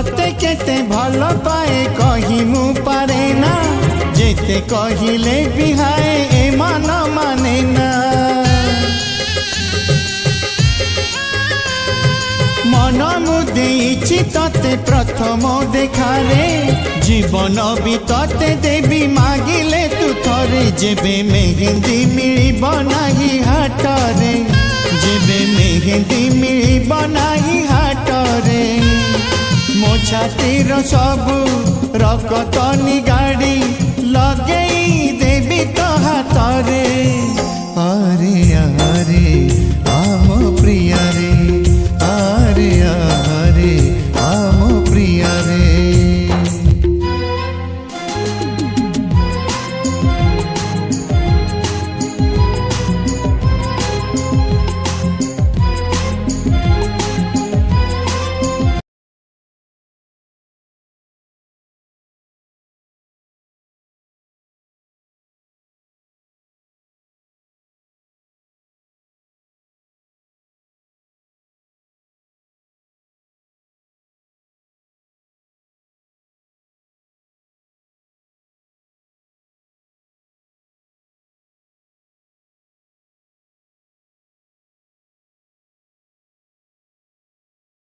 तते केते भल पाए कही मु पारे ना जेते कहिले बिहाए ए मन माने ना मन मुदेइछि तते प्रथम देखारे जीवन भी तते देवी मागिले तू थरे जेबे मेहंदी मिलिब नाही हाटरे जेबे मेहंदी मिलिब नाही हाटरे मो छातीर सबु रकत निगाड़ी लगेई देवी तो हाथरे।